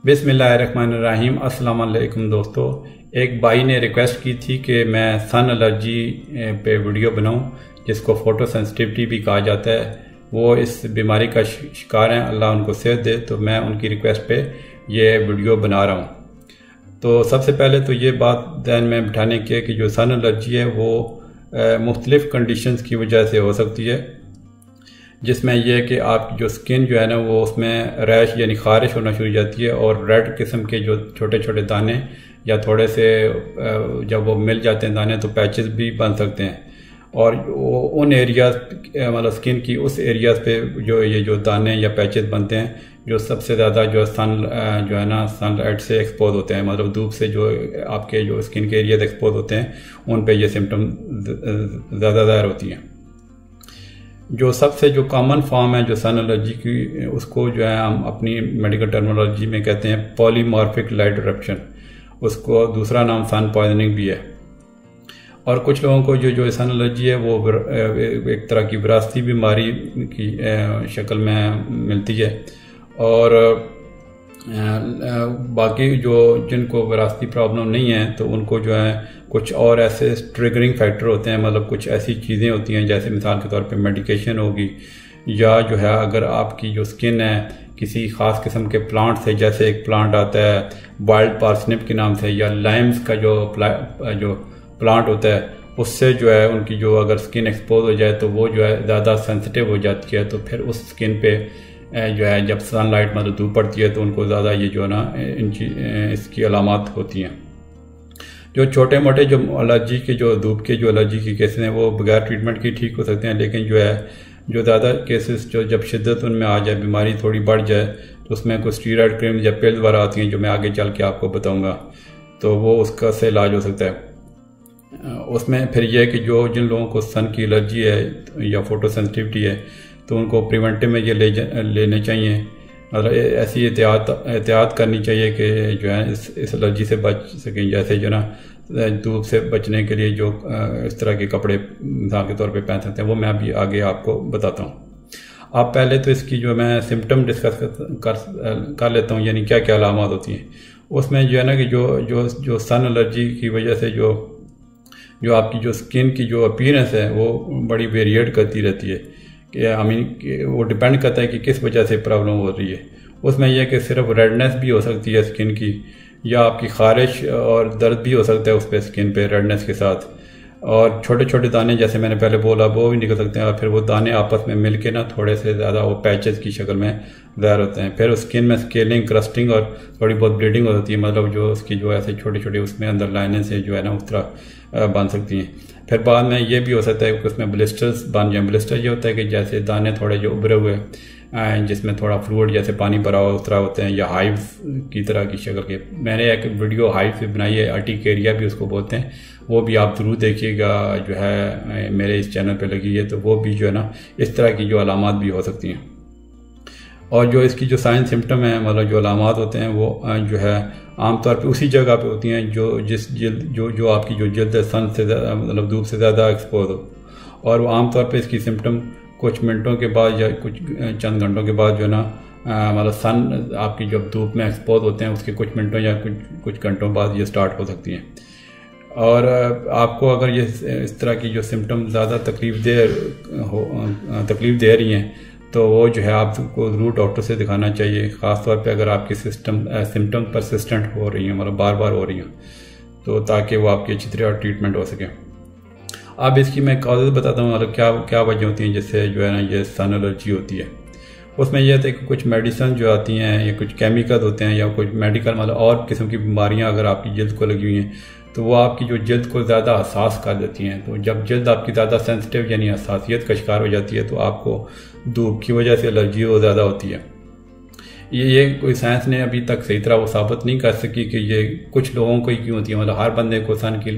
बिस्मिल्लाहिर्रहमानिर्रहीम। अस्सलाम वालेकुम दोस्तों। एक भाई ने रिक्वेस्ट की थी कि मैं सन एलर्जी पे वीडियो बनाऊं, जिसको फ़ोटो सेंसिटिविटी भी कहा जाता है। वो इस बीमारी का शिकार हैं, अल्लाह उनको सेहत दे। तो मैं उनकी रिक्वेस्ट पे ये वीडियो बना रहा हूं। तो सबसे पहले तो ये बात ध्यान में बिठाने की है कि जो सन एलर्जी है वो मुख्तलिफ़ कंडीशंस की वजह से हो सकती है, जिसमें यह है कि आपकी जो स्किन जो है ना वो उसमें रैश यानी ख़ारिश होना शुरू हो जाती है और रेड किस्म के जो छोटे छोटे दाने या थोड़े से जब वो मिल जाते हैं दाने तो पैचेस भी बन सकते हैं। और उन एरियाज़ मतलब स्किन की उस एरियाज़ पे जो दाने या पैचेस बनते हैं जो सबसे ज़्यादा जो है ना सनलाइट से एक्सपोज होते हैं, मतलब धूप से जो आपके जो स्किन के एरियाज एक्सपोज होते हैं उन पे ये सिम्टम ज़्यादा ज़ाहिर होती हैं। जो सबसे जो कॉमन फॉर्म है जो सन एलर्जी की, उसको जो है हम अपनी मेडिकल टर्मिनोलॉजी में कहते हैं पॉलीमॉर्फिक लाइट इरप्शन। उसको दूसरा नाम सन पॉइजनिंग भी है। और कुछ लोगों को जो सन एलर्जी है वो एक तरह की विरासती बीमारी की शक्ल में मिलती है। और बाकी जो जिनको विरासती प्रॉब्लम नहीं है तो उनको जो है कुछ और ऐसे ट्रिगरिंग फैक्टर होते हैं, मतलब कुछ ऐसी चीज़ें होती हैं जैसे मिसाल के तौर पे मेडिकेशन होगी, या जो है अगर आपकी जो स्किन है किसी ख़ास किस्म के प्लांट से, जैसे एक प्लांट आता है वाइल्ड पार्सनिप के नाम से, या लाइम्स का जो प्लांट होता है उससे जो है उनकी जो अगर स्किन एक्सपोज हो जाए तो वो जो है ज़्यादा सेंसिटिव हो जाती है। तो फिर उस स्किन पे जो है जब सनलाइट मतलब धूप पड़ती है तो उनको ज़्यादा ये जो है ना इसकी अलामात होती हैं। जो छोटे मोटे जो एलर्जी के जो धूप के जो एलर्जी के केसेस हैं वो बगैर ट्रीटमेंट के ठीक हो सकते हैं, लेकिन जो है जो ज़्यादा केसेस जो जब शिद्दत उनमें आ जाए, बीमारी थोड़ी बढ़ जाए, तो उसमें कुछ स्टीरॉयड क्रीम या पिल्स वगैरह आती हैं जो मैं आगे चल के आपको बताऊँगा, तो वो उसका से इलाज हो सकता है। उसमें फिर यह है कि जिन लोगों को सन की एलर्जी है या फोटो सेंसिटिविटी है तो उनको प्रिवेंटिव में ये लेने चाहिए, मतलब ऐसी एहतियात करनी चाहिए कि जो है इस एलर्जी से बच सकें। जैसे जो ना धूप से बचने के लिए जो इस तरह के कपड़े मिसाल के तौर पे पहन सकते हैं, वो मैं अभी आगे आपको बताता हूँ। आप पहले तो इसकी जो मैं सिम्टम डिस्कस कर लेता हूँ, यानी क्या क्या अलामत होती हैं। उसमें जो है ना कि जो सन एलर्जी की वजह से जो आपकी जो स्किन की जो अपीयरेंस है वो बड़ी वेरिएट करती रहती है कि वो डिपेंड करता है कि किस वजह से प्रॉब्लम हो रही है। उसमें यह कि सिर्फ रेडनेस भी हो सकती है स्किन की, या आपकी ख़ारिश और दर्द भी हो सकता है उस पर स्किन पे रेडनेस के साथ। और छोटे छोटे दाने जैसे मैंने पहले बोला वो भी निकल सकते हैं, और फिर वो दाने आपस में मिल के ना थोड़े से ज़्यादा वो पैचेस की शक्ल में ज़ाहिर होते हैं। फिर उस स्किन में स्केलिंग, क्रस्टिंग और थोड़ी बहुत ब्लीडिंग हो जाती है, मतलब जो उसकी जो ऐसे छोटे छोटे उसमें अंदर लाइनें से जो है ना उस तरह बन सकती हैं। फिर बाद में ये भी हो सकता है कि उसमें ब्लिस्टर्स बन जाए। ब्लिस्टर ये होता है कि जैसे दाने थोड़े जो उभरे हुए जिसमें थोड़ा फ्लूइड जैसे पानी भरा हुआ उस तरह होते हैं, या हाइव की तरह की शक्ल के। मैंने एक वीडियो हाइव पे बनाई है, अर्टिकेरिया भी उसको बोलते हैं, वो भी आप ज़रूर देखिएगा, जो है मेरे इस चैनल पे लगी है। तो वो भी जो है ना इस तरह की जो अलामात भी हो सकती हैं। और जो इसकी जो साइन सिम्टम है, मतलब जो अलामात होते हैं वो जो है आमतौर पे उसी जगह पे होती हैं जो आपकी जो जल्द सन से मतलब धूप से ज़्यादा एक्सपोज हो। और वो आमतौर पे इसकी सिम्टम कुछ मिनटों के बाद या कुछ चंद घंटों के बाद जो है ना मतलब सन आपकी जब धूप में एक्सपोज होते हैं उसके कुछ मिनटों या कुछ घंटों बाद ये स्टार्ट हो सकती हैं। और आपको अगर ये इस तरह की जो सिम्टम ज़्यादा तकलीफ दे रही हैं तो वो जो है आपको ज़रूर डॉक्टर से दिखाना चाहिए, ख़ास तौर पे अगर आपकी सिम्टम परसिस्टेंट हो रही हैं, मतलब बार बार हो रही हैं, तो ताकि वो आपकी अच्छी तरह ट्रीटमेंट हो सके। अब इसकी मैं कॉजेज़ बताता हूँ, मतलब क्या वजह होती हैं जिससे जो है ना ये सन एलर्जी होती है। उसमें यह था कि कुछ मेडिसिन जो आती हैं या कुछ केमिकल होते हैं या कुछ मेडिकल मतलब और किस्म की बीमारियाँ अगर आपकी जल्द को लगी हुई हैं तो वो आपकी जो जल्द को ज़्यादा हसास कर देती हैं। तो जब जल्द आपकी ज़्यादा सेंसिटिव यानी हसासियत का शिकार हो जाती है तो आपको धूप की वजह से एलर्जी वो ज़्यादा होती है। ये कोई साइंस ने अभी तक सही तरह वो साबित नहीं कर सकी कि ये कुछ लोगों को ही क्यों होती है, मतलब हर बंदे को सन की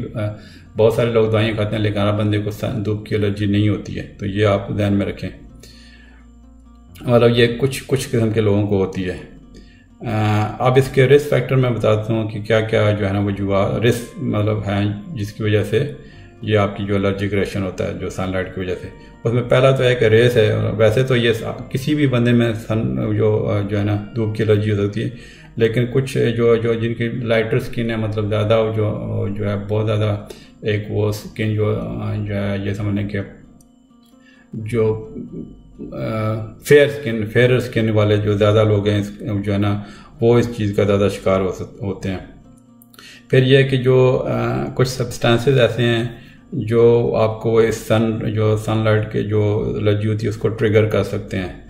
बहुत सारे लोग दवाइयाँ खाते हैं लेकिन हर बंदे को धूप की एलर्जी नहीं होती है। तो ये आप ध्यान में रखें, मतलब ये कुछ किस्म के लोगों को होती है। अब इसके रिस्क फैक्टर मैं बताता हूँ कि क्या क्या जो है ना वो जो रिस्क मतलब हैं जिसकी वजह से ये आपकी जो एलर्जिक रिएक्शन होता है जो सनलाइट की वजह से। उसमें पहला तो एक रेस है। वैसे तो ये किसी भी बंदे में जो है ना धूप की एलर्जी हो सकती है, लेकिन कुछ जो जो जिनकी लाइटर स्किन है, मतलब ज़्यादा जो है बहुत ज़्यादा एक वो स्किन जो है ये समझ लें कि जो फेयर स्किन वाले जो ज़्यादा लोग हैं जो है ना, वो इस चीज़ का ज़्यादा शिकार होते हैं। फिर यह कि जो कुछ सब्सटेंसेस ऐसे हैं जो आपको इस सनलाइट के जो एलर्जी होती है उसको ट्रिगर कर सकते हैं।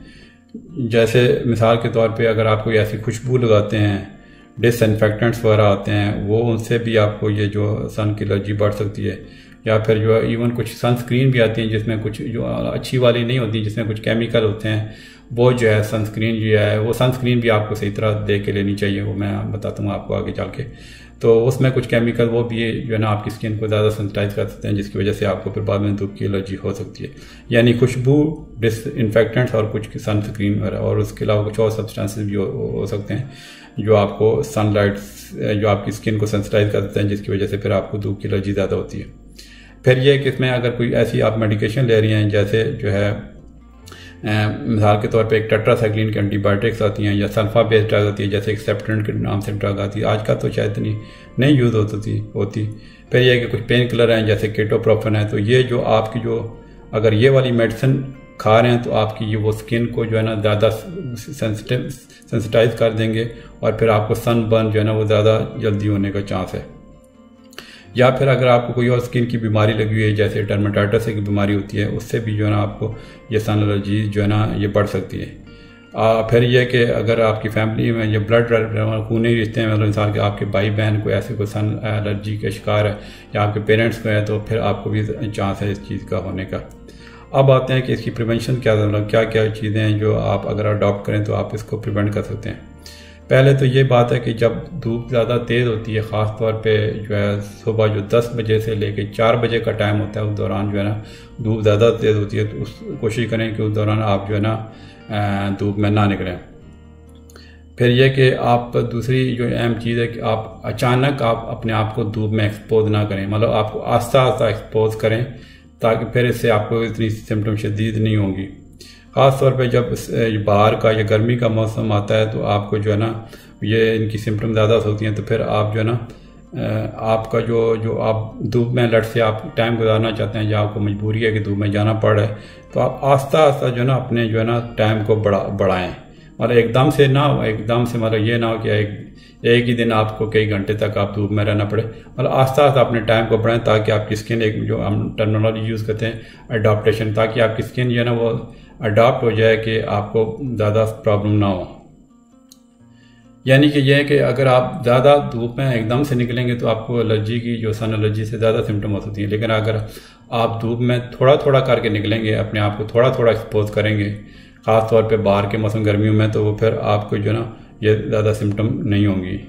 जैसे मिसाल के तौर पे अगर आप कोई ऐसी खुशबू लगाते हैं, डिसइंफेक्टेंट्स वगैरह आते हैं, वो उनसे भी आपको ये जो सन की एलर्जी बढ़ सकती है। या फिर जो इवन कुछ सनस्क्रीन भी आती हैं जिसमें कुछ जो अच्छी वाली नहीं होती, जिसमें कुछ केमिकल होते हैं, वो जो है सनस्क्रीन जो है वो सनस्क्रीन भी आपको सही तरह देख के लेनी चाहिए। वो मैं बताता हूँ आपको आगे चल के। तो उसमें कुछ केमिकल वो भी जो है ना आपकी स्किन को ज़्यादा सेंसिटाइज कर सकते हैं, जिसकी वजह से आपको फिर बाद में धूप की एलर्जी हो सकती है। यानी खुशबू, डिसइंफेक्टेंट्स और कुछ सनस्क्रीन वगैरह, और उसके अलावा कुछ और सब्सटेंसेस भी हो सकते हैं जो आपको सनलाइट जो आपकी स्किन को सेंसिटाइज कर सकते हैं, जिसकी वजह से फिर आपको धूप की एलर्जी ज़्यादा होती है। फिर ये कि इसमें अगर कोई ऐसी आप मेडिकेशन ले रही हैं, जैसे जो है मिसाल के तौर पे एक टेट्रासाइक्लिन की एंटीबायोटिक्स आती हैं, या सल्फा बेस्ड ड्रग आती है, जैसे एक्सेप्टेंट के नाम से ड्रग आती है। आज का तो शायद नहीं यूज़ होती। फिर यह कि कुछ पेन किलर हैं जैसे केटोप्रोफेन है। तो ये जो आपकी जो अगर ये वाली मेडिसिन खा रहे हैं तो आपकी ये वो स्किन को जो है ना ज़्यादा सेंसिटाइज कर देंगे, और फिर आपको सनबर्न जो है ना वो ज़्यादा जल्दी होने का चांस है। या फिर अगर आपको कोई और स्किन की बीमारी लगी हुई है, जैसे डर्मेटाइटिस की बीमारी होती है, उससे भी जो है ना आपको ये सन एलर्जी जो है ना ये बढ़ सकती है। फिर यह कि अगर आपकी फैमिली में ये ब्लड खूनी रिश्ते हैं, मतलब इंसान के आपके भाई बहन को ऐसे कोई सन एलर्जी का शिकार है, या आपके पेरेंट्स को है, तो फिर आपको भी चांस है इस चीज़ का होने का। अब आते हैं कि इसकी प्रिवेंशन क्या, मतलब क्या क्या चीज़ें हैं जो आप अगर अडॉप्ट करें तो आप इसको प्रिवेंट कर सकते हैं। पहले तो ये बात है कि जब धूप ज़्यादा तेज़ होती है, ख़ास तौर पे जो है सुबह जो 10 बजे से लेके 4 बजे का टाइम होता है, उस दौरान जो है ना धूप ज़्यादा तेज़ होती है, तो कोशिश करें कि उस दौरान आप जो है ना धूप में ना निकलें। फिर यह कि आप दूसरी जो अहम चीज़ है कि आप अचानक आप अपने आप को धूप में एक्सपोज ना करें, मतलब आपको आस्ता आस्ता एक्सपोज करें, ताकि फिर इससे आपको इतनी सिम्टम शदीद नहीं होंगी। ख़ास तौर पे जब बाहर का या गर्मी का मौसम आता है तो आपको जो है ना ये इनकी सिम्टम ज़्यादा होती हैं। तो फिर आप जो है ना आपका जो आप धूप में लट से आप टाइम गुजारना चाहते हैं, या आपको मजबूरी है कि धूप में जाना पड़ रहा है, तो आप आस्ता आस्ता जो है ना अपने जो है ना टाइम को बढ़ाएं। मतलब एकदम से मतलब ये ना हो कि एक ही दिन आपको कई घंटे तक आप धूप में रहना पड़े। मतलब आस्ता आस्ता अपने टाइम को बढ़ाएं, ताकि आपकी स्किन एक जो हम टर्मिनोलॉजी यूज़ करते हैं अडॉप्टेशन, ताकि आपकी स्किन जो है ना वो अडॉप्ट हो जाए कि आपको ज़्यादा प्रॉब्लम ना हो। यानी कि यह है कि अगर आप ज़्यादा धूप में एकदम से निकलेंगे तो आपको एलर्जी की जो सन एलर्जी से ज़्यादा सिम्टम हो सकती है। लेकिन अगर आप धूप में थोड़ा थोड़ा करके निकलेंगे, अपने आप को थोड़ा थोड़ा एक्सपोज करेंगे, ख़ास तौर पे बाहर के मौसम गर्मियों में, तो वो फिर आपको जो ना ये ज़्यादा सिम्टम नहीं होंगी।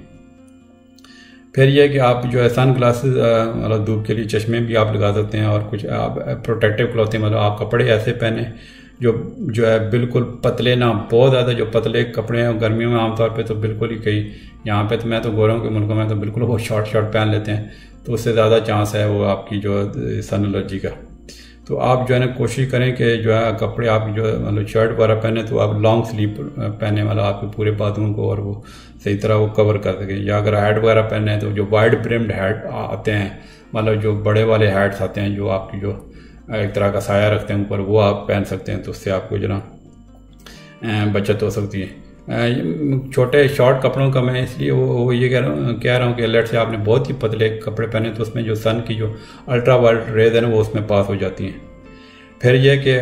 फिर यह कि आप जो है सन ग्लासेस मतलब धूप के लिए चश्मे भी आप लगा सकते हैं, और कुछ आप प्रोटेक्टिव क्लॉथिंग, मतलब आप कपड़े ऐसे पहने जो है बिल्कुल पतले ना, बहुत ज़्यादा जो पतले कपड़े हैं गर्मियों में आमतौर पे तो बिल्कुल ही कई, यहाँ पे तो मैं तो गोरों के मुल्कों में तो बिल्कुल वो शॉर्ट पहन लेते हैं, तो उससे ज़्यादा चांस है वो आपकी जो सन एलर्जी का। तो आप जो है ना कोशिश करें कि जो है कपड़े आप जो मतलब शर्ट वगैरह पहने तो आप लॉन्ग स्लीव पहने, मतलब आपके पूरे बाथरूम को और वो सही तरह वो कवर कर सकें। या अगर हैट वगैरह पहने हैं तो जो वाइड ब्रिम्ड हैट आते हैं, मतलब जो बड़े वाले हैट्स आते हैं जो आपकी जो एक तरह का साया रखते हैं ऊपर, वो आप पहन सकते हैं, तो उससे आपको जो ना बचत हो सकती है। छोटे शॉर्ट कपड़ों का मैं इसलिए वो ये कह रहा हूँ कि लेट से आपने बहुत ही पतले कपड़े पहने तो उसमें जो सन की जो अल्ट्रा वायलेट रेज है ना वो उसमें पास हो जाती हैं। फिर यह कि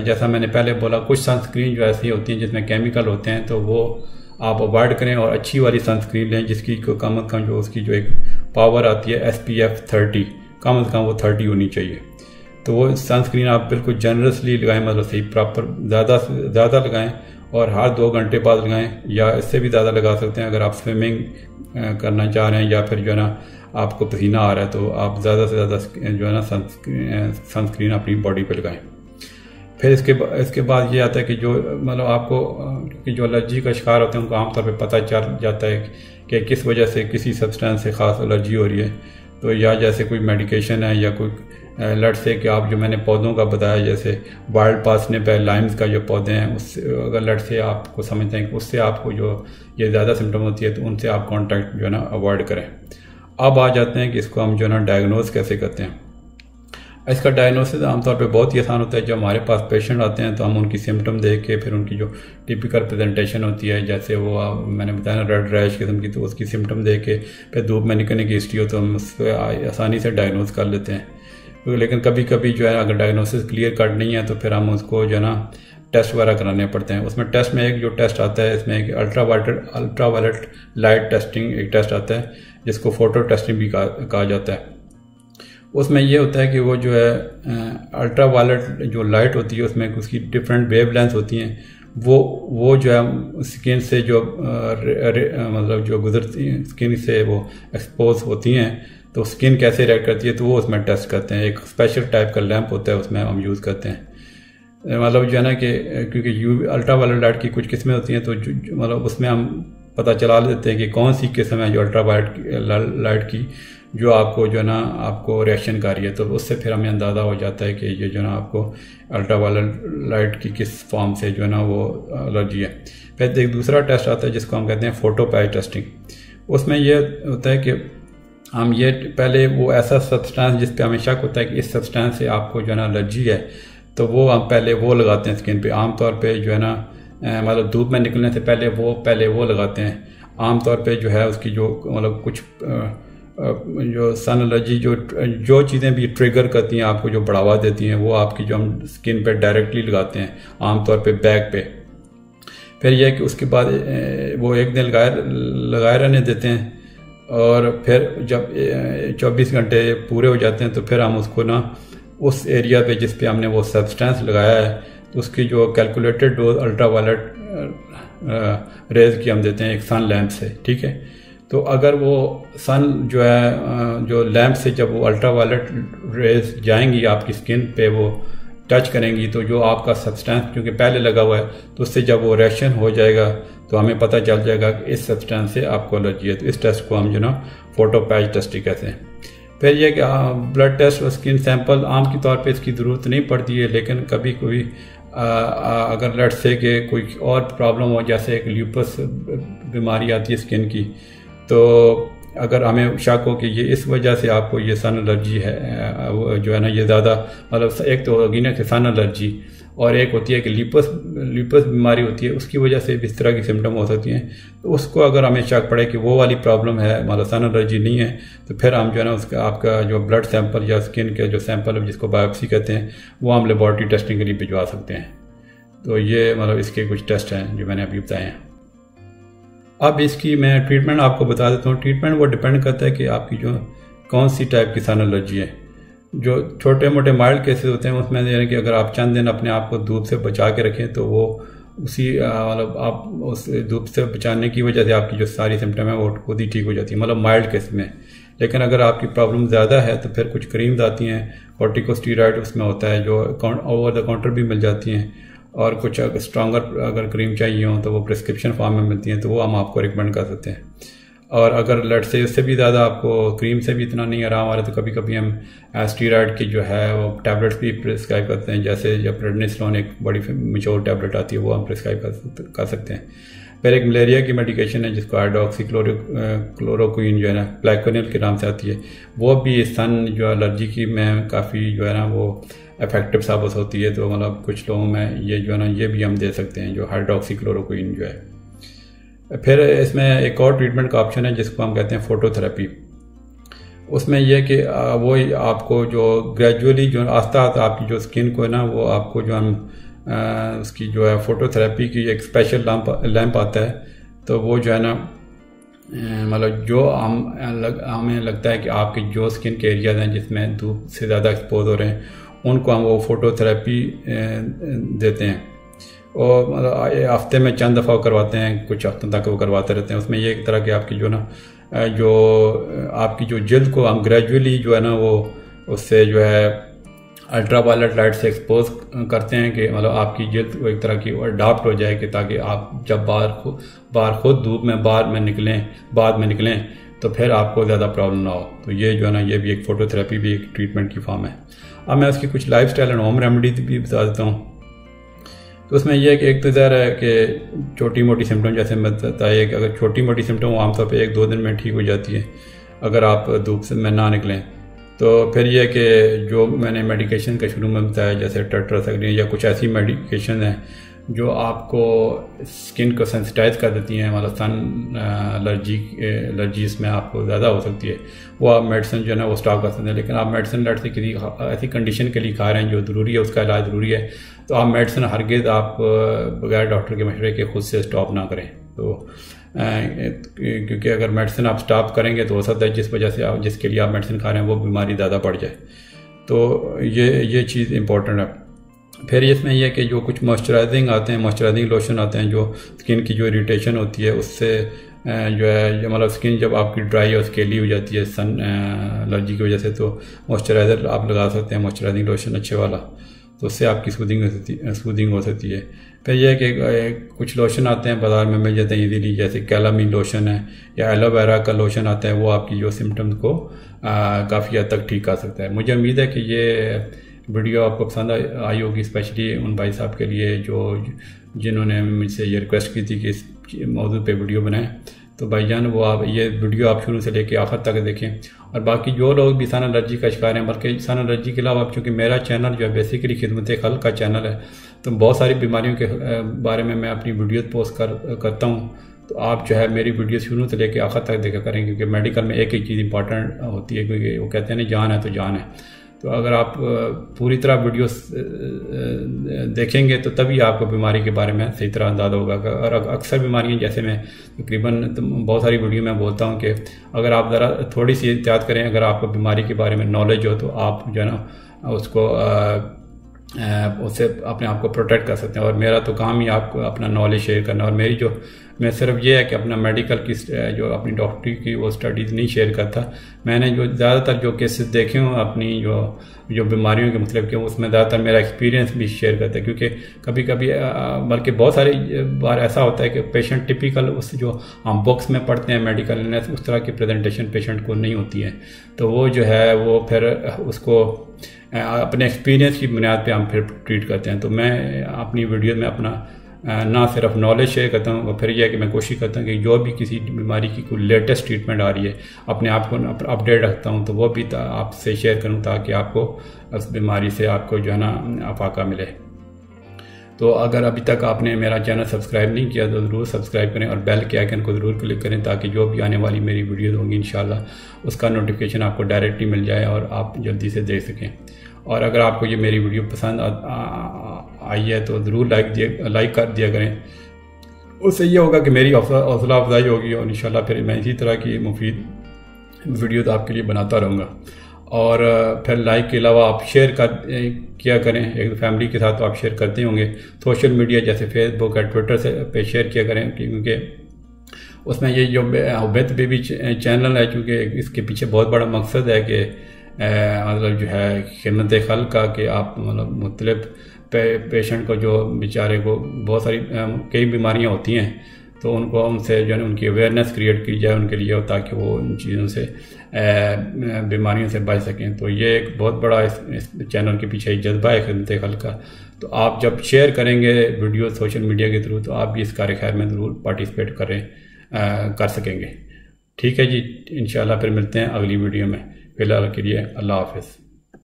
जैसा मैंने पहले बोला, कुछ सनस्क्रीन जो ऐसी होती हैं जिसमें केमिकल होते हैं, तो वो आप अवॉइड करें और अच्छी वाली सनस्क्रीन लें, जिसकी कम अज़ कम जो उसकी जो एक पावर आती है SPF 30, कम अज़ कम वो 30 होनी चाहिए। तो वो सनस्क्रीन आप बिल्कुल जनरसली लगाएं, मतलब सही प्रॉपर ज़्यादा से ज़्यादा लगाएं, और हर 2 घंटे बाद लगाएं, या इससे भी ज़्यादा लगा सकते हैं। अगर आप स्विमिंग करना चाह रहे हैं या फिर जो है ना आपको पसीना आ रहा है, तो आप ज़्यादा से ज़्यादा जो है ना सनस्क्रीन अपनी बॉडी पे लगाएं। फिर इसके बाद ये आता है कि जो मतलब आपको कि जो एलर्जी का शिकार होते हैं उनको आमतौर पे पता चल जाता है कि किस वजह से किसी सब्सटेंस से ख़ास एलर्जी हो रही है। तो या जैसे कोई मेडिकेशन है या कोई लट से कि आप जो मैंने पौधों का बताया जैसे वाइल्ड पार्सनिप है, लाइम्स का जो पौधे हैं, उससे अगर लट से आपको समझते हैं कि उससे आपको जो ये ज़्यादा सिम्टम होती है तो उनसे आप कांटेक्ट जो है ना अवॉइड करें। अब आ जाते हैं कि इसको हम जो है ना डायग्नोज कैसे करते हैं। इसका डायग्नोसिस आमतौर पे बहुत ही आसान होता है। जब हमारे पास पेशेंट आते हैं तो हम उनकी सिम्टम देख के फिर उनकी जो टिपिकल प्रेजेंटेशन होती है, जैसे वो मैंने बताया ना रेड रैश किस्म की, तो उसकी सिम्टम देख के फिर धूप में निकलने की हिस्ट्री हो तो हम उसको आसानी से डायग्नोज कर लेते हैं। लेकिन कभी कभी जो है अगर डायग्नोसिस क्लियर कट नहीं है तो फिर हम उसको जो है ना टेस्ट वगैरह कराने पड़ते हैं। उसमें टेस्ट में एक जो टेस्ट आता है, इसमें एक अल्ट्रावायलेट लाइट टेस्टिंग एक टेस्ट आता है जिसको फोटो टेस्टिंग भी कहा जाता है। उसमें ये होता है कि वो जो है अल्ट्रावायलेट जो लाइट होती है उसमें उसकी डिफरेंट वेवलेंथ होती हैं, वो जो है स्किन से जो मतलब जो गुजरती हैं स्किन से वो एक्सपोज होती हैं तो स्किन कैसे रिएक्ट करती है तो वो उसमें टेस्ट करते हैं। एक स्पेशल टाइप का लैंप होता है उसमें हम यूज़ करते हैं। मतलब जो है ना कि क्योंकि अल्ट्रावायलेट लाइट की कुछ किस्में होती हैं तो मतलब उसमें हम पता चला लेते हैं कि कौन सी किस्म है जो अल्ट्रावायलेट लाइट की जो आपको जो है ना आपको रिएक्शन कर रही है, तो उससे फिर हमें अंदाज़ा हो जाता है कि ये जो है ना आपको अल्ट्रावायलेट लाइट की किस फॉर्म से जो है ना वो एलर्जी है। फिर एक दूसरा टेस्ट आता है जिसको हम कहते हैं फोटो पैच टेस्टिंग। उसमें ये होता है कि हम ये पहले वो ऐसा सब्सटेंस जिस पे हमें शक होता है कि इस सब्सटेंस से आपको जो है ना एलर्जी है तो वो हम पहले वो लगाते हैं स्किन पे। आमतौर पे जो है ना मतलब धूप में निकलने से पहले वो लगाते हैं। आमतौर पे जो है उसकी जो मतलब कुछ जो सन एलर्जी जो चीज़ें भी ट्रिगर करती हैं आपको जो बढ़ावा देती हैं वो आपकी जो हम स्किन पे डायरेक्टली लगाते हैं आमतौर पे बैक पे। फिर यह कि उसके बाद वो एक दिन लगाए रहने देते हैं और फिर जब 24 घंटे पूरे हो जाते हैं तो फिर हम उसको ना उस एरिया पे जिस पे हमने वो सब्सटेंस लगाया है तो उसकी जो कैलकुलेटेड डोज अल्ट्रावायलेट रेज की हम देते हैं एक सन लैंप से, ठीक है। तो अगर वो सन जो है जो लैंप से जब वो अल्ट्रावायलेट रेज जाएंगी आपकी स्किन पे वो टच करेंगी तो जो आपका सब्सटेंस क्योंकि पहले लगा हुआ है तो उससे जब वो रिएक्शन हो जाएगा तो हमें पता चल जाएगा कि इस सब्सटेंस से आपको एलर्जी है। तो इस टेस्ट को हम जो ना फोटो पैच टेस्टिंग कहते हैं। फिर यह कि ब्लड टेस्ट और स्किन सैंपल आम के तौर पे इसकी ज़रूरत नहीं पड़ती है, लेकिन कभी कोई अगर लेट से कि कोई और प्रॉब्लम हो जैसे एक ल्यूपस बीमारी आती है स्किन की, तो अगर हमें शक हो कि ये इस वजह से आपको ये सन एलर्जी है जो है ना ये ज़्यादा मतलब एक तो होगी ना कि सन एलर्जी और एक होती है कि ल्यूपस बीमारी होती है उसकी वजह से भी इस तरह की सिम्टम हो सकती हैं। तो उसको अगर हमें शक पड़े कि वो वाली प्रॉब्लम है मतलब सन एलर्जी नहीं है तो फिर हम जो है ना उसका आपका जो ब्लड सैंपल या स्किन के जो सैंपल है जिसको बायोप्सी कहते हैं वो हम लेबॉर्ट्री टेस्टिंग के लिए भिजवा सकते हैं। तो ये मतलब इसके कुछ टेस्ट हैं जो मैंने अभी बताए हैं। अब इसकी मैं ट्रीटमेंट आपको बता देता हूँ। ट्रीटमेंट वो डिपेंड करता है कि आपकी जो कौन सी टाइप की सन एलर्जी है। जो छोटे मोटे माइल्ड केसेस होते हैं उसमें यानी कि अगर आप चंद दिन अपने आप को धूप से बचा के रखें तो वो उसी मतलब आप उस धूप से बचाने की वजह से आपकी जो सारी सिम्टम है वो खुद ही ठीक हो जाती है, मतलब माइल्ड केस में। लेकिन अगर आपकी प्रॉब्लम ज़्यादा है तो फिर कुछ क्रीम्स आती हैं, कॉर्टिकोस्टेरॉइड उसमें होता है जो ओवर द काउंटर भी मिल जाती हैं, और कुछ स्ट्रॉन्गर अगर क्रीम चाहिए हो तो वो प्रिस्क्रिप्शन फॉर्म में मिलती हैं तो वो हम आपको रिकमेंड कर सकते हैं। और अगर लेट से उससे भी ज़्यादा आपको क्रीम से भी इतना नहीं आराम आ रहा तो कभी कभी हम स्टीरॉयड की जो है वो टैबलेट्स भी प्रिस्क्राइब करते हैं, जैसे जब प्रेडनिसोलोन एक बड़ी मशहूर टैबलेट आती है वो हम प्रिस्क्राइब कर सकते हैं। फिर एक मलेरिया की मेडिकेशन है जिसको हाइड्रोक्सीक्लोरोक्विन जो है ना प्लाकोनिल के नाम से आती है, वो भी सन जो एलर्जी की में काफ़ी जो है ना वो इफेक्टिव साबित होती है। तो मतलब कुछ लोगों में ये जो है ना ये भी हम दे सकते हैं जो हाइड्रोक्सीक्लोरोक्विन जो है। फिर इसमें एक और ट्रीटमेंट का ऑप्शन है जिसको हम कहते हैं फोटोथेरेपी। उसमें यह कि वो आपको जो ग्रेजुअली जो आस्ता आस्ता आपकी जो स्किन को है ना वो आपको जो हम उसकी जो है फोटोथेरेपी की एक स्पेशल लैंप आता है तो वो जो है ना मतलब जो हमें लगता है कि आपके जो स्किन के एरियाज हैं जिसमें धूप से ज़्यादा एक्सपोज हो रहे हैं उनको हम वो फोटोथेरेपी देते हैं। और मतलब हफ्ते में चंद दफ़ा करवाते हैं, कुछ हफ्तों तक वो करवाते रहते हैं। उसमें ये एक तरह की आपकी जो ना जो आपकी जो जिल्द को हम ग्रेजुअली जो है ना वो उससे जो है अल्ट्रावायलेट लाइट से एक्सपोज करते हैं कि मतलब आपकी जिल्द एक तरह की अडाप्ट हो जाए कि ताकि आप जब बाहर खुद धूप में बाद में निकलें तो फिर आपको ज़्यादा प्रॉब्लम ना हो। तो ये जो है ना, ये भी एक फोटोथेरेपी भी एक ट्रीटमेंट की फॉर्म है। अब मैं उसकी कुछ लाइफस्टाइल एंड होम रेमेडीज भी बता देता हूँ। तो उसमें यह है कि एक तो ज़ाहिर है कि छोटी मोटी सिम्टम, जैसे मैं बताया कि अगर छोटी मोटी सिम्टम आमतौर पे 1-2 दिन में ठीक हो जाती है अगर आप धूप से में ना निकलें। तो फिर यह कि जो मैंने मेडिकेशन का शुरू में बताया, जैसे टेट्रासाइक्लिन या कुछ ऐसी मेडिकेशन है जो आपको स्किन को सेंसिटाइज कर देती हैं, मतलब सन एलर्जी इसमें आपको ज़्यादा हो सकती है, वो आप मेडिसिन जो है ना वो स्टॉप कर सकते हैं। लेकिन आप मेडिसिन लेट से किसी ऐसी कंडीशन के लिए खा रहे हैं जो ज़रूरी है, उसका इलाज ज़रूरी है, तो आप मेडिसिन हरगिज़ आप बगैर डॉक्टर के मशवरे के खुद से स्टॉप ना करें। तो क्योंकि अगर मेडिसिन आप स्टॉप करेंगे तो हो सकता है जिस वजह से आप जिसके लिए आप मेडिसिन खा रहे हैं वो बीमारी ज़्यादा बढ़ जाए। तो ये चीज़ इंपॉर्टेंट है। फिर इसमें यह कि जो कुछ मॉइस्चराइजिंग आते हैं, मॉइस्चराइजिंग लोशन आते हैं, जो स्किन की जो इरिटेशन होती है उससे जो है, मतलब स्किन जब आपकी ड्राई और स्केली हो जाती है सन एलर्जी की वजह से, तो मॉइस्चराइज़र आप लगा सकते हैं, मॉइस्चराइजिंग लोशन अच्छे वाला, तो उससे आपकी सूदिंग हो सकती है। फिर यह है कि कुछ लोशन आते हैं बाज़ार में मिल जाते हैं इजीली, जैसे कैलामीन लोशन है या एलोवेरा का लोशन आता है, वो आपकी जो सिम्टम्स को काफ़ी हद तक ठीक कर सकता है। मुझे उम्मीद है कि ये वीडियो आपको पसंद आई होगी, स्पेशली उन भाई साहब के लिए जिन्होंने मुझसे ये रिक्वेस्ट की थी कि इस मौजूद पे वीडियो बनाएं। तो भाईजान वो आप ये वीडियो आप शुरू से लेके आखिर तक देखें। और बाकी जो लोग भी सन एलर्जी का शिकार हैं, बल्कि सन एलर्जी के अलावा चूँकि मेरा चैनल जो है बेसिकली खिदमत खल्क का चैनल है, तो बहुत सारी बीमारियों के बारे में मैं अपनी वीडियो पोस्ट करता हूँ। तो आप जो है मेरी वीडियो शुरू से लेके आखिर तक देखा करें, क्योंकि मेडिकल में एक ही चीज़ इंपॉर्टेंट होती है, क्योंकि वो कहते हैं ना जान है तो जान है। तो अगर आप पूरी तरह वीडियोस देखेंगे तो तभी आपको बीमारी के बारे में सही तरह अंदाज़ा होगा। और अक्सर बीमारियां, जैसे मैं तकरीबन बहुत सारी वीडियो में बोलता हूं कि अगर आप ज़रा थोड़ी सी एहतियात करें, अगर आपको बीमारी के बारे में नॉलेज हो, तो आप जो है ना उससे अपने आप को प्रोटेक्ट कर सकते हैं। और मेरा तो काम ही आपको अपना नॉलेज शेयर करना, और मेरी जो मैं सिर्फ ये है कि अपना मेडिकल की जो अपनी डॉक्टरी की वो स्टडीज़ नहीं शेयर करता। मैंने जो ज़्यादातर जो केसेस देखे हों अपनी जो बीमारियों के मतलब के, उसमें ज़्यादातर मेरा एक्सपीरियंस भी शेयर करता है। क्योंकि कभी कभी बल्कि बहुत सारी बार ऐसा होता है कि पेशेंट टिपिकल उस जो हम बुक्स में पढ़ते हैं मेडिकल इलनेस, उस तरह की प्रेजेंटेशन पेशेंट को नहीं होती है। तो वो जो है वो फिर उसको अपने एक्सपीरियंस की बुनियाद पे हम फिर ट्रीट करते हैं। तो मैं अपनी वीडियो में अपना ना सिर्फ नॉलेज शेयर करता हूँ, और फिर यह है कि मैं कोशिश करता हूँ कि जो भी किसी बीमारी की कोई लेटेस्ट ट्रीटमेंट आ रही है अपने आप को अपडेट रखता हूँ, तो वो भी आपसे शेयर करूँ ताकि आपको उस बीमारी से आपको जो है ना अफाका मिले। तो अगर अभी तक आपने मेरा चैनल सब्सक्राइब नहीं किया तो ज़रूर सब्सक्राइब करें और बेल के आइकन को ज़रूर क्लिक करें, ताकि जो भी आने वाली मेरी वीडियोज़ होंगी इंशाल्लाह उसका नोटिफिकेशन आपको डायरेक्टली मिल जाए और आप जल्दी से देख सकें। और अगर आपको ये मेरी वीडियो पसंद आई है तो ज़रूर लाइक कर दिया करें। उससे ये होगा कि मेरी हौसला अफजाई होगी, और इंशाल्लाह फिर मैं इसी तरह की मुफीद वीडियो तो आपके लिए बनाता रहूँगा। और फिर लाइक के अलावा आप शेयर किया करें एक फैमिली के साथ, तो आप शेयर करते होंगे। सोशल मीडिया जैसे फेसबुक या ट्विटर से पे शेयर किया करें, क्योंकि उसमें ये जो बेत बेबी चैनल है, क्योंकि इसके पीछे बहुत बड़ा मकसद है कि मतलब जो है खिदमत खल्क का, कि आप मतलब मुख्तलिफ पेशेंट को जो बेचारे को बहुत सारी कई बीमारियां होती हैं, तो उनसे जो है उनकी अवेयरनेस क्रिएट की जाए उनके लिए, ताकि वो इन चीज़ों से बीमारियों से बच सकें। तो ये एक बहुत बड़ा इस चैनल के पीछे जज्बा है खिदमत खल्क का। तो आप जब शेयर करेंगे वीडियो सोशल मीडिया के थ्रू, तो आप भी इस कार्य खैर में ज़रूर पार्टिसिपेट कर सकेंगे। ठीक है जी, इंशाल्लाह फिर मिलते हैं अगली वीडियो में। फिलहाल के लिए अल्लाह हाफ़िज़।